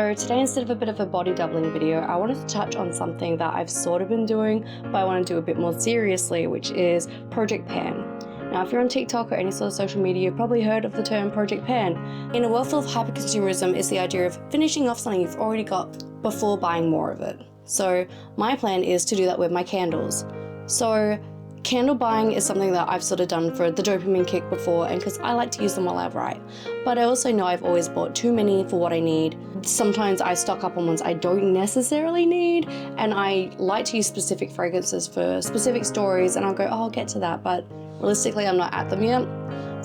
So today, instead of a bit of a body doubling video, I wanted to touch on something that I've sort of been doing, but I want to do a bit more seriously, which is Project Pan. Now, if you're on TikTok or any sort of social media, you've probably heard of the term Project Pan. In a world full of hyperconsumerism, it's the idea of finishing off something you've already got before buying more of it. So my plan is to do that with my candles. So candle buying is something that I've sort of done for the dopamine kick before, and because I like to use them while I write. But I also know I've always bought too many for what I need. Sometimes I stock up on ones I don't necessarily need, and I like to use specific fragrances for specific stories, and I'll go, oh, I'll get to that, but realistically I'm not at them yet.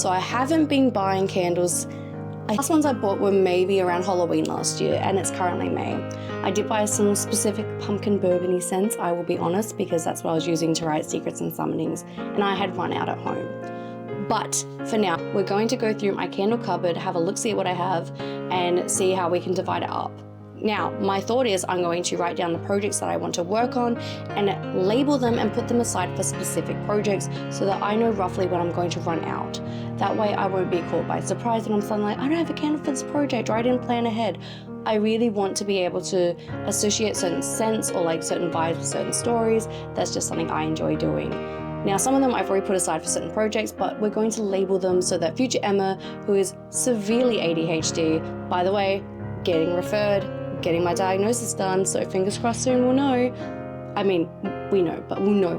So I haven't been buying candles. The last ones I bought were maybe around Halloween last year, and it's currently May. I did buy some specific pumpkin bourbon-y scents, I will be honest, because that's what I was using to write Secrets and Summonings, and I had run out at home. But for now, we're going to go through my candle cupboard, have a look, see what I have, and see how we can divide it up. Now, my thought is I'm going to write down the projects that I want to work on and label them and put them aside for specific projects so that I know roughly when I'm going to run out. That way I won't be caught by surprise and I'm suddenly like, I don't have a candle for this project, or I didn't plan ahead. I really want to be able to associate certain scents or like certain vibes with certain stories. That's just something I enjoy doing. Now, some of them I've already put aside for certain projects, but we're going to label them so that future Emma, who is severely ADHD, by the way, getting referred, getting my diagnosis done, so fingers crossed soon we'll know. I mean, we know, but we'll know.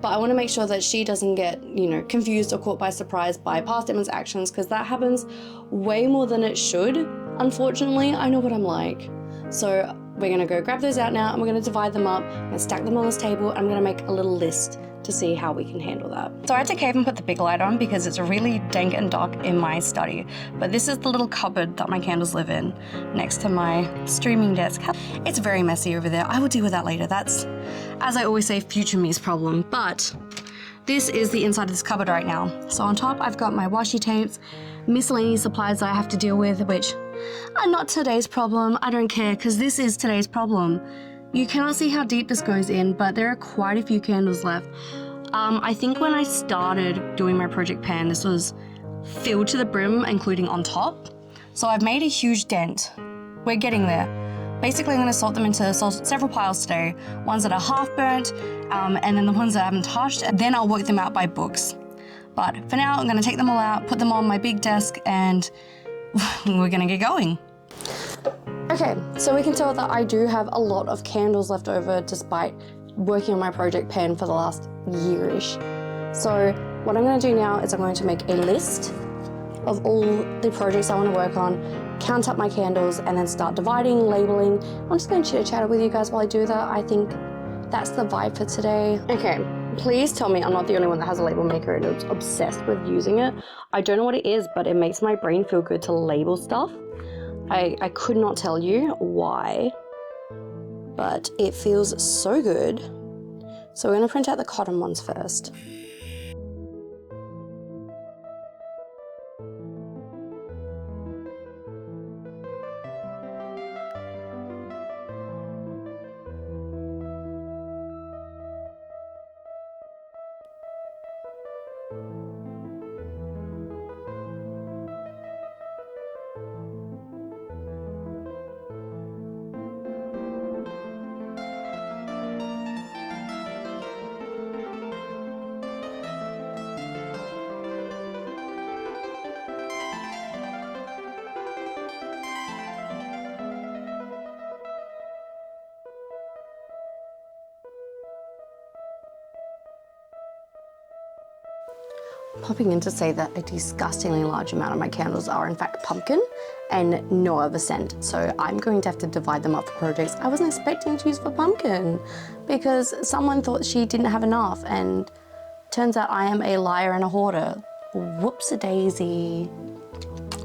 But I want to make sure that she doesn't get, confused or caught by surprise by past Emma's actions, because that happens way more than it should. Unfortunately, I know what I'm like. So we're going to go grab those out now, and we're going to divide them up and stack them on this table. I'm going to make a little list to see how we can handle that. So I had to cave and put the big light on because it's really dank and dark in my study. But this is the little cupboard that my candles live in, next to my streaming desk. It's very messy over there. I will deal with that later. That's, as I always say, future me's problem. But this is the inside of this cupboard right now. So on top, I've got my washi tapes, miscellaneous supplies that I have to deal with, which are not today's problem. I don't care, because this is today's problem. You cannot see how deep this goes in, but there are quite a few candles left. I think when I started doing my Project Pan, this was filled to the brim, including on top. So I've made a huge dent. We're getting there. Basically, I'm going to sort them into several piles today. Ones that are half burnt, and then the ones that I haven't touched, and then I'll work them out by books. But for now, I'm going to take them all out, put them on my big desk, and we're going to get going. Okay, so we can tell that I do have a lot of candles left over despite working on my Project Pan for the last year-ish. So what I'm going to do now is I'm going to make a list of all the projects I want to work on, count up my candles, and then start dividing, labeling. I'm just going to chit-chat with you guys while I do that. I think that's the vibe for today. Okay, please tell me I'm not the only one that has a label maker and is obsessed with using it. I don't know what it is, but it makes my brain feel good to label stuff. I could not tell you why, but it feels so good. So we're going to print out the cotton ones first. Popping in to say that a disgustingly large amount of my candles are in fact pumpkin and no other scent. So I'm going to have to divide them up for projects I wasn't expecting to use for pumpkin because someone thought she didn't have enough, and turns out I am a liar and a hoarder. Whoops-a-daisy.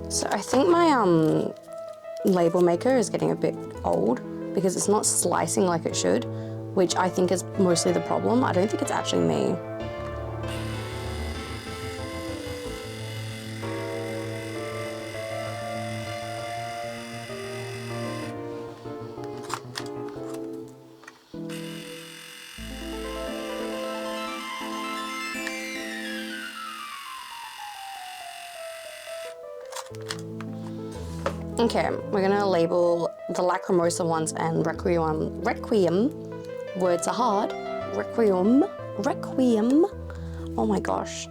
So I think my label maker is getting a bit old because it's not slicing like it should, which I think is mostly the problem. I don't think it's actually me. Okay, we're gonna label the Lacrimosa ones and Requiem. Words are hard. Requiem. Oh my gosh.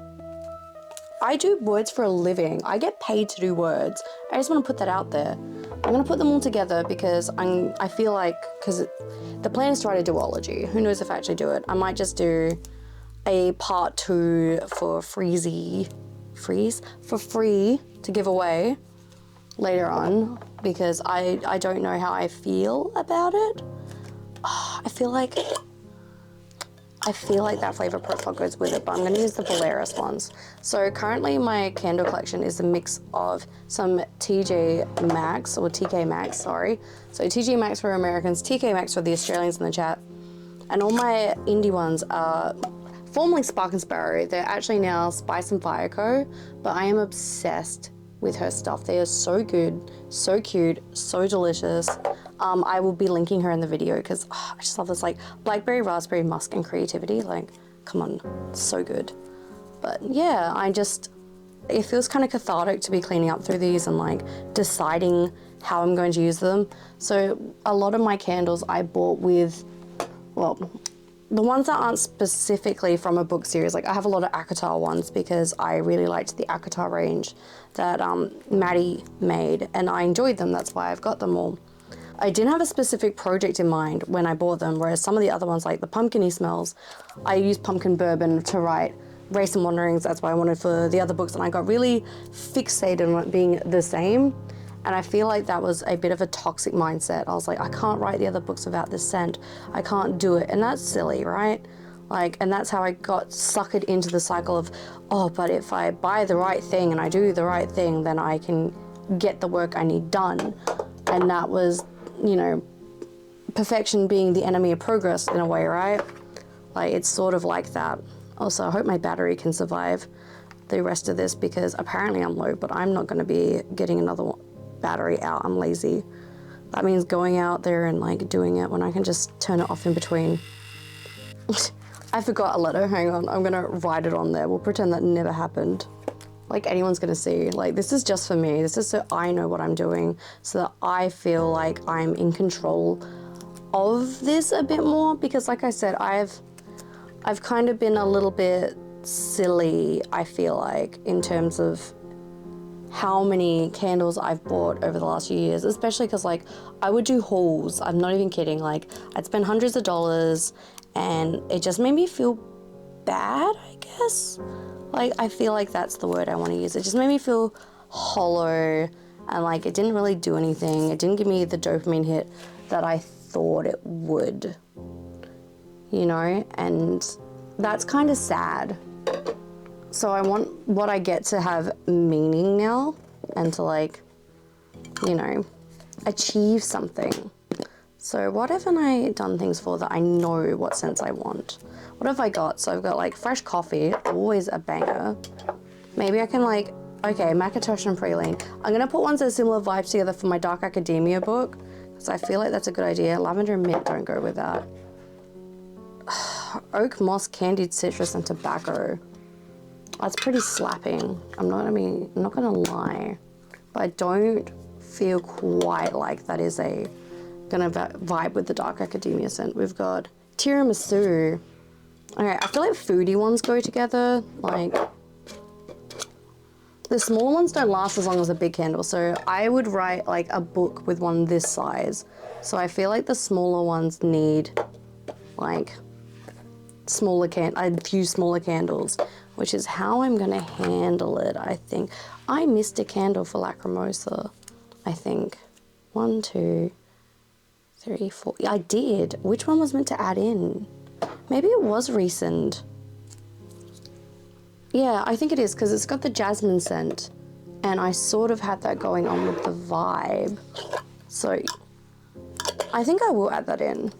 I do words for a living. I get paid to do words. I just want to put that out there. I'm going to put them all together because I feel like, because the plan is to write a duology. Who knows if I actually do it. I might just do a part 2 for Freeze for free to give away later on, because I don't know how I feel about it. I feel like that flavor profile goes with it, but I'm going to use the Polaris ones. So currently my candle collection is a mix of some TJ Maxx, or TK Maxx, sorry. So TJ Maxx for Americans, TK Maxx for the Australians in the chat. And all my indie ones are formerly Spark and Sparrow. They're actually now Spice and Fire Co. But I am obsessed with her stuff. They are so good, so cute, so delicious. I will be linking her in the video because I just love this, like, blackberry, raspberry, musk, and creativity. Like, come on, so good. But yeah, it feels kind of cathartic to be cleaning up through these and like deciding how I'm going to use them. So a lot of my candles I bought with, well, the ones that aren't specifically from a book series, like I have a lot of ACOTAR ones because I really liked the ACOTAR range that Maddie made, and I enjoyed them. That's why I've got them all. I didn't have a specific project in mind when I bought them, whereas some of the other ones, like the pumpkin-y smells, I used pumpkin bourbon to write Race and Wanderings. That's what I wanted for the other books, and I got really fixated on it being the same. And I feel like that was a bit of a toxic mindset. I was like, I can't write the other books without this scent. I can't do it. And that's silly, right? Like, and that's how I got suckered into the cycle of, oh, but if I buy the right thing and I do the right thing, then I can get the work I need done. And that was, you know, perfection being the enemy of progress in a way, right? Like, it's sort of like that. Also, I hope my battery can survive the rest of this because apparently I'm low, but I'm not going to be getting another battery out. I'm lazy. That means going out there and like doing it when I can just turn it off in between. I forgot a letter. Hang on. I'm going to write it on there. We'll pretend that never happened. Like anyone's going to see. Like, this is just for me. This is so I know what I'm doing, so that I feel like I'm in control of this a bit more, because like I said, I've kind of been a little bit silly, I feel like, in terms of how many candles I've bought over the last few years, especially because like I would do hauls. I'm not even kidding. Like, I'd spend hundreds of dollars and it just made me feel bad, I guess. Like, I feel like that's the word I want to use. It just made me feel hollow, and like it didn't really do anything. It didn't give me the dopamine hit that I thought it would, you know, and that's kind of sad. So I want what I get to have meaning now, and to like, you know, achieve something. So what haven't I done things for that I know what scents I want? What have I got? So I've got like fresh coffee, always a banger. Maybe I can like, okay, Mackintosh and Praline. I'm gonna put ones that are similar vibes together for my Dark Academia book, because I feel like that's a good idea. Lavender and mint don't go with that. Oak moss, candied citrus, and tobacco. That's pretty slapping. I'm not gonna lie, but I don't feel quite like that is gonna vibe with the Dark Academia scent. We've got tiramisu. Okay, I feel like foodie ones go together. Like, the small ones don't last as long as a big candle, so I would write like a book with one this size. So I feel like the smaller ones need like a few smaller candles, which is how I'm gonna handle it, I think. I missed a candle for Lacrimosa, I think. 1, 2, 3, 4. Yeah, I did. Which one was meant to add in? Maybe it was recent. Yeah, I think it is, because it's got the jasmine scent, and I sort of had that going on with the vibe. So I think I will add that in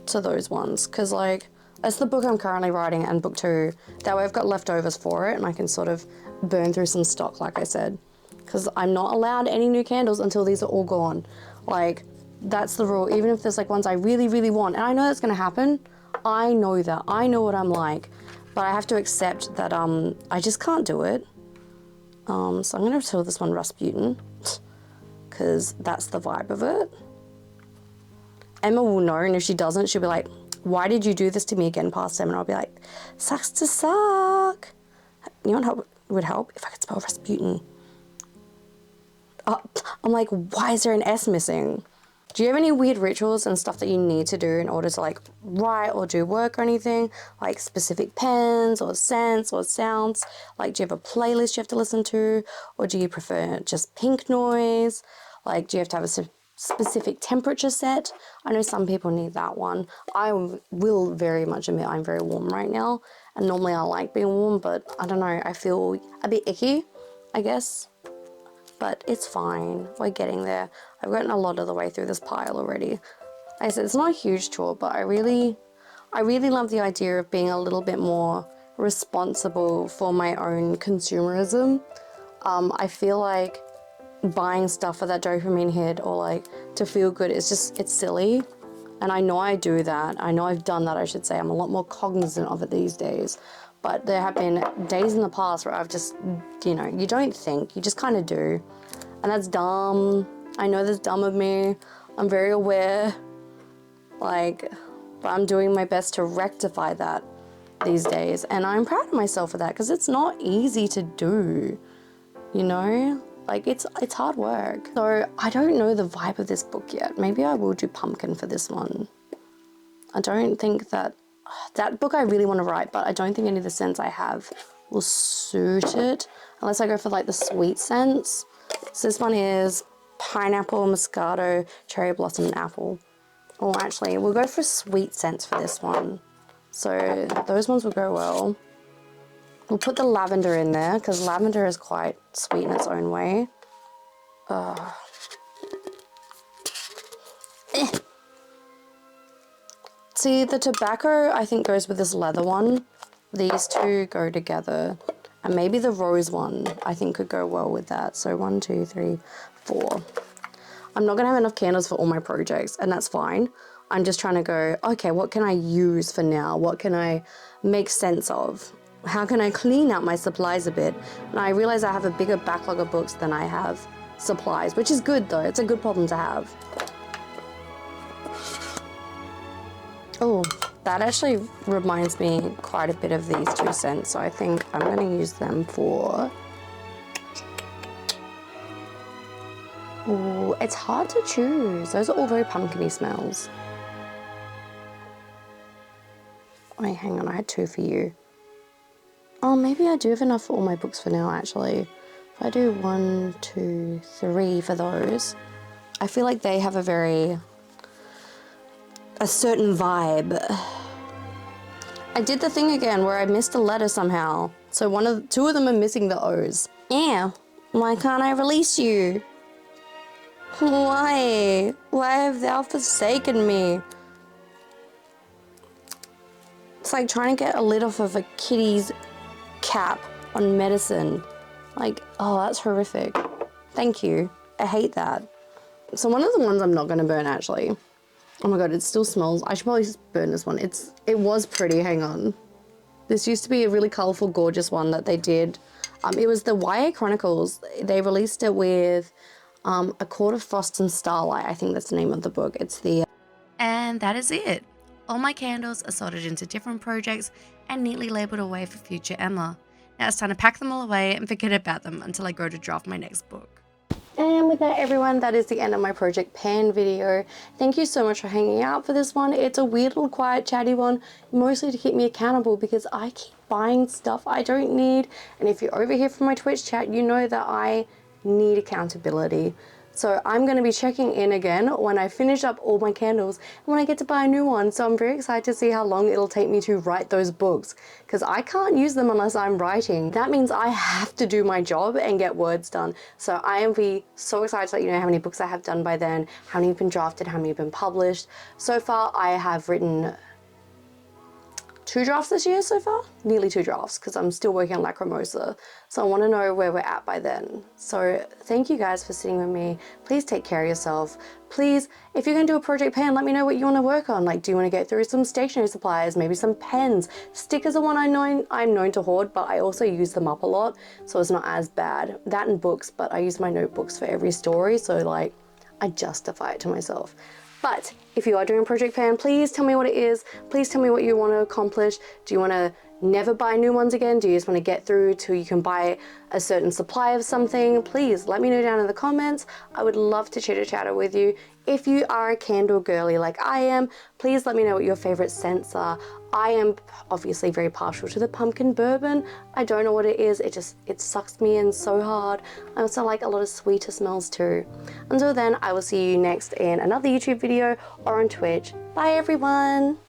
to those ones, because like, that's the book I'm currently writing, and book 2. That way I've got leftovers for it, and I can sort of burn through some stock, like I said. Because I'm not allowed any new candles until these are all gone. Like, that's the rule. Even if there's like ones I really, really want, and I know that's going to happen. I know that. I know what I'm like. But I have to accept that I just can't do it. So I'm going to tell this one Rasputin. because that's the vibe of it. Emma will know, and if she doesn't, she'll be like, why did you do this to me again past Em? And I'll be like, sucks to suck. You know what would help? If I could spell Rasputin. I'm like, why is there an S missing? Do you have any weird rituals and stuff that you need to do in order to like write or do work or anything? Like specific pens or scents or sounds? Like, do you have a playlist you have to listen to? Or do you prefer just pink noise? Like, do you have to have a specific temperature set? I know some people need that one. I will very much admit I'm very warm right now. And normally I like being warm, but I don't know, I feel a bit icky, I guess. But it's fine, we're getting there. I've gotten a lot of the way through this pile already. Like I said, it's not a huge chore, but I really love the idea of being a little bit more responsible for my own consumerism. I feel like buying stuff for that dopamine hit or like to feel good, it's silly. And I know I do that. I know I've done that, I should say. I'm a lot more cognizant of it these days. But there have been days in the past where I've just, you know, you don't think, you just kind of do. And that's dumb. I know that's dumb of me. I'm very aware. Like, but I'm doing my best to rectify that these days. And I'm proud of myself for that because it's not easy to do, you know? Like, it's hard work. So I don't know the vibe of this book yet. Maybe I will do pumpkin for this one. I don't think that book I really want to write, but I don't think any of the scents I have will suit it unless I go for like the sweet scents. So this one is pineapple, moscato, cherry blossom, and apple. Oh, actually, we'll go for sweet scents for this one. So those ones will go well. We'll put the lavender in there because lavender is quite sweet in its own way. See, the tobacco I think goes with this leather one. These two go together. And maybe the rose one I think could go well with that. So 1, 2, 3, 4. I'm not going to have enough candles for all my projects, and that's fine. I'm just trying to go, okay, what can I use for now? What can I make sense of? How can I clean out my supplies a bit? And I realize I have a bigger backlog of books than I have supplies, which is good though. It's a good problem to have. Oh, that actually reminds me quite a bit of these two scents. So I think I'm going to use them for... Oh, it's hard to choose. Those are all very pumpkin-y smells. Wait, hang on, I had 2 for you. Oh, maybe I do have enough for all my books for now, actually. If I do 1, 2, 3 for those, I feel like they have a certain vibe. I did the thing again where I missed a letter somehow. So 2 of them are missing the O's. Yeah, why can't I release you? Why? Why have thou forsaken me? It's like trying to get a lid off of a kitty's cap on medicine. Like, oh, that's horrific. Thank you. I hate that. So one of the ones I'm not going to burn, actually. Oh my god, it still smells. I should probably just burn this one. It was pretty. Hang on. This used to be a really colourful, gorgeous one that they did. It was the YA Chronicles. They released it with A Court of Frost and Starlight. I think that's the name of the book. It's the... And that is it. All my candles are sorted into different projects and neatly labelled away for future Emma. Now it's time to pack them all away and forget about them until I go to draft my next book. And with that, everyone, that is the end of my Project Pan video. Thank you so much for hanging out for this one. It's a weird little quiet chatty one, mostly to keep me accountable because I keep buying stuff I don't need. And if you're over here from my Twitch chat, you know that I need accountability. So I'm going to be checking in again when I finish up all my candles and when I get to buy a new one. So I'm very excited to see how long it'll take me to write those books because I can't use them unless I'm writing. That means I have to do my job and get words done. So I am be so excited to let you know how many books I have done by then, how many have been drafted, how many have been published. So far I have written 2 drafts this year so far, nearly 2 drafts, because I'm still working on Lacrimosa. So I want to know where we're at by then. So thank you guys for sitting with me. Please take care of yourself. Please, if you're going to do a project pan, let me know what you want to work on. Like, do you want to get through some stationery supplies, maybe some pens? Stickers are one I'm known to hoard, but I also use them up a lot, so it's not as bad. That and books, but I use my notebooks for every story, so like, I justify it to myself. But if you are doing a project pan, please tell me what it is. Please tell me what you want to accomplish. Do you want to never buy new ones again? Do you just want to get through till you can buy a certain supply of something? Please let me know down in the comments. I would love to chitter chatter with you. If you are a candle girly like I am, please let me know what your favorite scents are. I am obviously very partial to the pumpkin bourbon. I don't know what it is. It sucks me in so hard. I also like a lot of sweeter smells too. Until then, I will see you next in another YouTube video or on Twitch. Bye everyone.